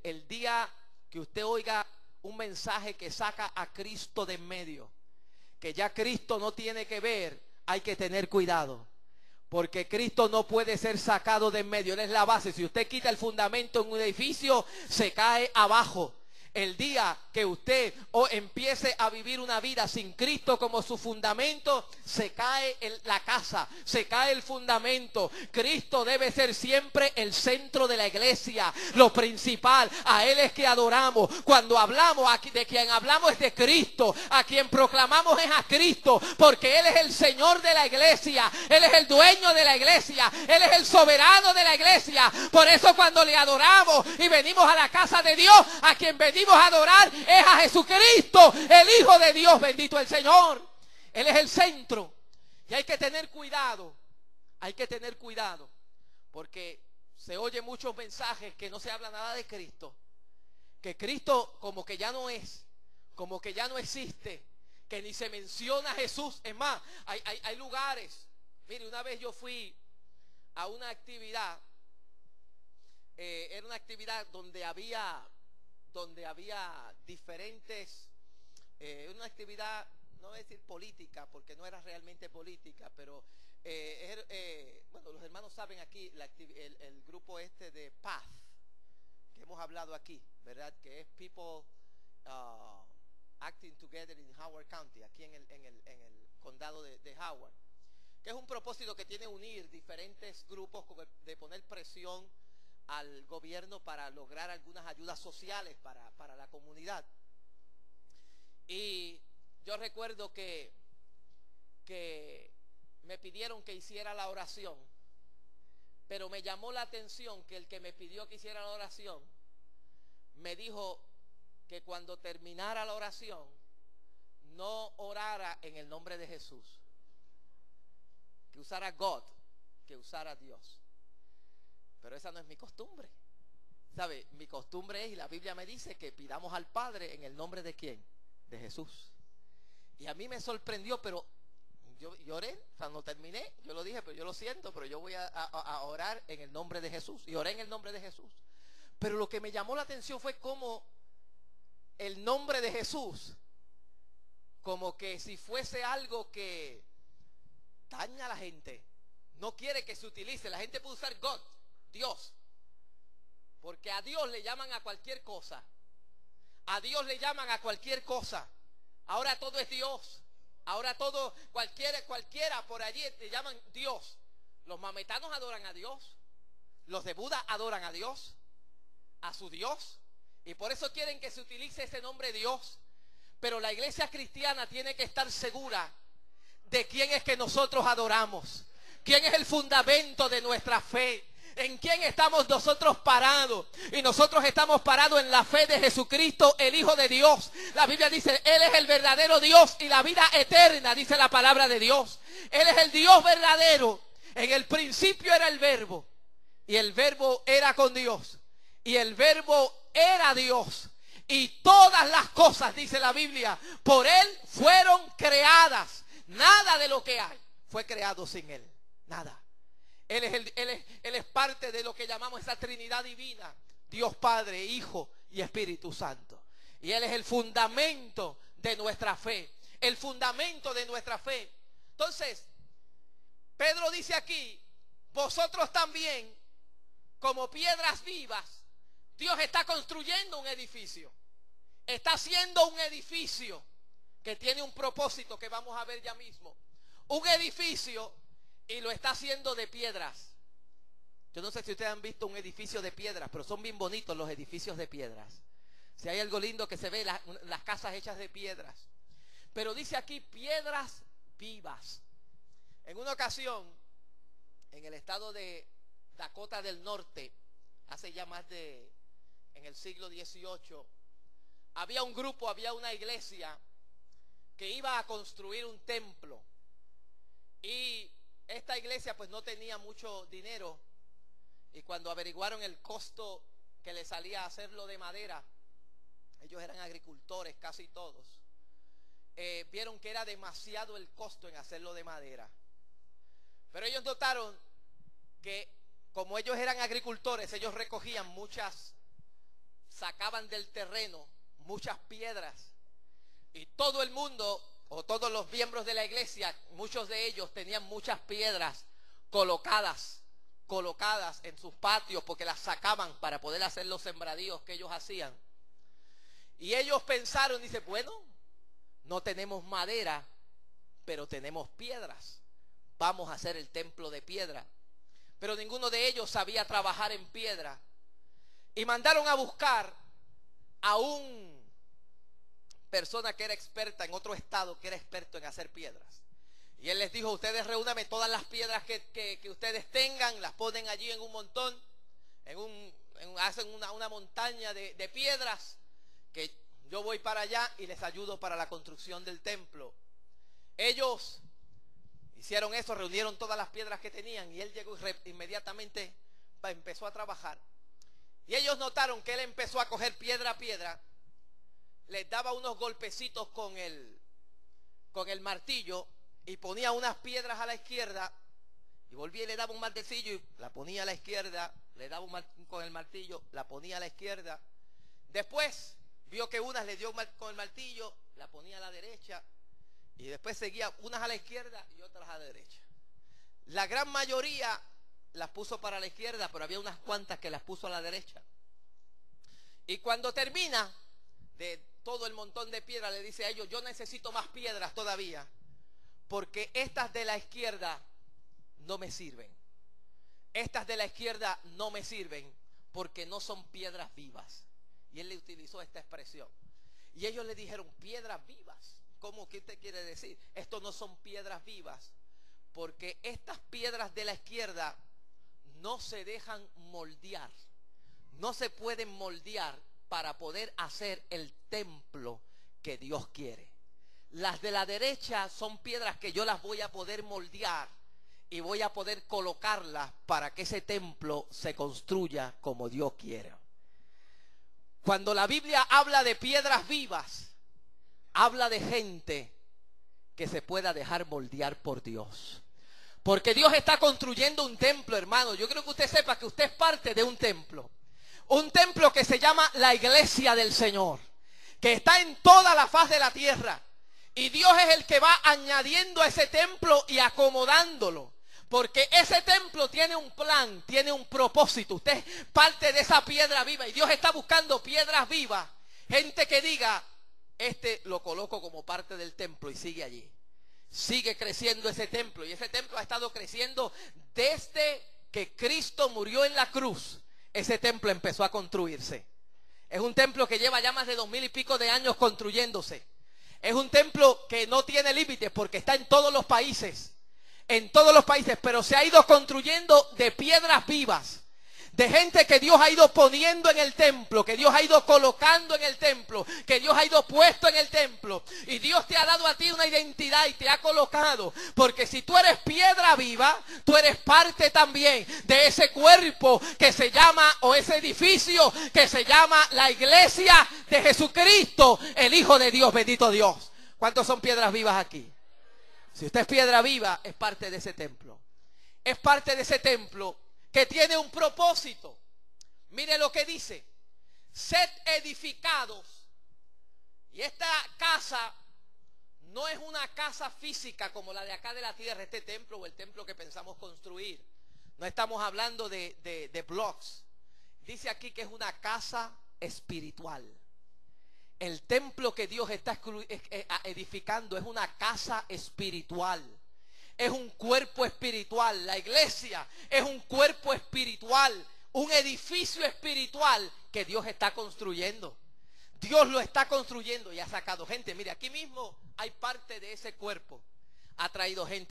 el día que usted oiga un mensaje que saca a Cristo de en medio, que ya Cristo no tiene que ver, hay que tener cuidado. Porque Cristo no puede ser sacado de en medio. Él es la base. Si usted quita el fundamento en un edificio, se cae abajo. El día que usted empiece a vivir una vida sin Cristo como su fundamento, se cae la casa, se cae el fundamento. Cristo debe ser siempre el centro de la iglesia, lo principal. A Él es que adoramos. Cuando hablamos, de quien hablamos es de Cristo. A quien proclamamos es a Cristo, porque Él es el Señor de la iglesia. Él es el dueño de la iglesia. Él es el soberano de la iglesia. Por eso cuando le adoramos y venimos a la casa de Dios, a quien venimos a adorar es a Jesucristo, el Hijo de Dios, bendito el Señor. Él es el centro. Y hay que tener cuidado, porque se oyen muchos mensajes que no se habla nada de Cristo, que Cristo como que ya no es, como que ya no existe, que ni se menciona a Jesús. Es más, hay lugares. Mire, una vez yo fui a una actividad, era una actividad donde había diferentes, una actividad, no voy a decir política, porque no era realmente política, pero bueno, los hermanos saben aquí el grupo este de paz, que hemos hablado aquí, ¿verdad? Que es People Acting Together in Howard County, aquí en el condado de Howard, que es un propósito que tiene unir diferentes grupos, de poner presión al gobierno para lograr algunas ayudas sociales para la comunidad. Y yo recuerdo que me pidieron que hiciera la oración, pero me llamó la atención que el que me pidió que hiciera la oración me dijo que cuando terminara la oración no orara en el nombre de Jesús, que usara God, que usara Dios. Pero esa no es mi costumbre, ¿sabe? Mi costumbre es, y la Biblia me dice, que pidamos al Padre en el nombre de ¿quién? De Jesús. Y a mí me sorprendió, pero yo oré, cuando terminé, yo lo dije, pero yo lo siento, pero yo voy a orar en el nombre de Jesús. Y oré en el nombre de Jesús. Pero lo que me llamó la atención fue cómo el nombre de Jesús, como que si fuese algo que daña a la gente, no quiere que se utilice. La gente puede usar God, Dios, porque a Dios le llaman a cualquier cosa. A Dios le llaman a cualquier cosa. Ahora todo es Dios. Ahora todo, cualquiera por allí le llaman Dios. Los mametanos adoran a Dios. Los de Buda adoran a Dios, a su Dios. Y por eso quieren que se utilice ese nombre Dios. Pero la iglesia cristiana tiene que estar segura de quién es que nosotros adoramos. Quién es el fundamento de nuestra fe. ¿En quién estamos nosotros parados? Y nosotros estamos parados en la fe de Jesucristo, el Hijo de Dios. La Biblia dice, Él es el verdadero Dios y la vida eterna, dice la palabra de Dios. Él es el Dios verdadero. En el principio era el Verbo, y el Verbo era con Dios, y el Verbo era Dios. Y todas las cosas, dice la Biblia, por Él fueron creadas. Nada de lo que hay fue creado sin Él. Nada. Él es parte de lo que llamamos esa Trinidad divina, Dios Padre, Hijo y Espíritu Santo. Y Él es el fundamento de nuestra fe, el fundamento de nuestra fe. Entonces, Pedro dice aquí, vosotros también, como piedras vivas, Dios está construyendo un edificio, está haciendo un edificio que tiene un propósito que vamos a ver ya mismo. Un edificio, y lo está haciendo de piedras. Yo no sé si ustedes han visto un edificio de piedras, pero son bien bonitos los edificios de piedras. Si hay algo lindo que se ve, las casas hechas de piedras. Pero dice aquí piedras vivas. En una ocasión, en el estado de Dakota del Norte, hace ya en el siglo XVIII, había un grupo, había una iglesia que iba a construir un templo. Y esta iglesia pues no tenía mucho dinero, y cuando averiguaron el costo que le salía a hacerlo de madera, ellos eran agricultores casi todos, vieron que era demasiado el costo en hacerlo de madera. Pero ellos notaron que como ellos eran agricultores, ellos recogían muchas sacaban del terreno muchas piedras y todo el mundo o todos los miembros de la iglesia, muchos de ellos tenían muchas piedras colocadas en sus patios porque las sacaban para poder hacer los sembradíos que ellos hacían. Y ellos pensaron, dice, bueno, no tenemos madera, pero tenemos piedras. Vamos a hacer el templo de piedra. Pero ninguno de ellos sabía trabajar en piedra. Y mandaron a buscar a una persona que era experta en otro estado, que era experto en hacer piedras. Y él les dijo, ustedes reúnanme todas las piedras que ustedes tengan, las ponen allí en un montón, hacen una montaña de piedras, que yo voy para allá y les ayudo para la construcción del templo. Ellos hicieron eso, reunieron todas las piedras que tenían y él llegó inmediatamente, empezó a trabajar. Y ellos notaron que él empezó a coger piedra a piedra, les daba unos golpecitos con el martillo y ponía unas piedras a la izquierda y volvía y le daba un martillo y la ponía a la izquierda, le daba con el martillo, la ponía a la izquierda. Después vio que unas le dio con el martillo, la ponía a la derecha y después seguía unas a la izquierda y otras a la derecha. La gran mayoría las puso para la izquierda, pero había unas cuantas que las puso a la derecha. Y cuando termina de todo el montón de piedras, le dice a ellos, yo necesito más piedras todavía, porque estas de la izquierda no me sirven. Estas de la izquierda no me sirven porque no son piedras vivas. Y él le utilizó esta expresión. Y ellos le dijeron, piedras vivas. ¿Cómo? ¿Qué te quiere decir? Esto no son piedras vivas, porque estas piedras de la izquierda no se dejan moldear. No se pueden moldear para poder hacer el templo que Dios quiere. Las de la derecha son piedras que yo las voy a poder moldear y voy a poder colocarlas para que ese templo se construya como Dios quiere. Cuando la Biblia habla de piedras vivas, habla de gente que se pueda dejar moldear por Dios. Porque Dios está construyendo un templo, hermano. Yo quiero que usted sepa que usted es parte de un templo. Un templo que se llama la iglesia del Señor, que está en toda la faz de la tierra. Y Dios es el que va añadiendo a ese templo y acomodándolo. Porque ese templo tiene un plan, tiene un propósito. Usted es parte de esa piedra viva. Y Dios está buscando piedras vivas. Gente que diga, lo coloco como parte del templo y sigue allí. Sigue creciendo ese templo. Y ese templo ha estado creciendo desde que Cristo murió en la cruz. Ese templo empezó a construirse. Es un templo que lleva ya más de 2000 y pico de años construyéndose. Es un templo que no tiene límites porque está en todos los países. En todos los países, pero se ha ido construyendo de piedras vivas. De gente que Dios ha ido poniendo en el templo, que Dios ha ido colocando en el templo, que Dios ha ido puesto en el templo. Y Dios te ha dado a ti una identidad y te ha colocado. Porque si tú eres piedra viva, tú eres parte también de ese cuerpo que se llama, o ese edificio que se llama la iglesia de Jesucristo, el Hijo de Dios, bendito Dios. ¿Cuántos son piedras vivas aquí? Si usted es piedra viva, es parte de ese templo. Es parte de ese templo que tiene un propósito. Mire lo que dice: sed edificados. Y esta casa no es una casa física como la de acá de la tierra, este templo o el templo que pensamos construir. No estamos hablando de blocks. Dice aquí que es una casa espiritual. El templo que Dios está edificando es una casa espiritual. Es un cuerpo espiritual. La iglesia es un cuerpo espiritual, un edificio espiritual que Dios está construyendo. Dios lo está construyendo y ha sacado gente. Mire, aquí mismo hay parte de ese cuerpo. Ha traído gente.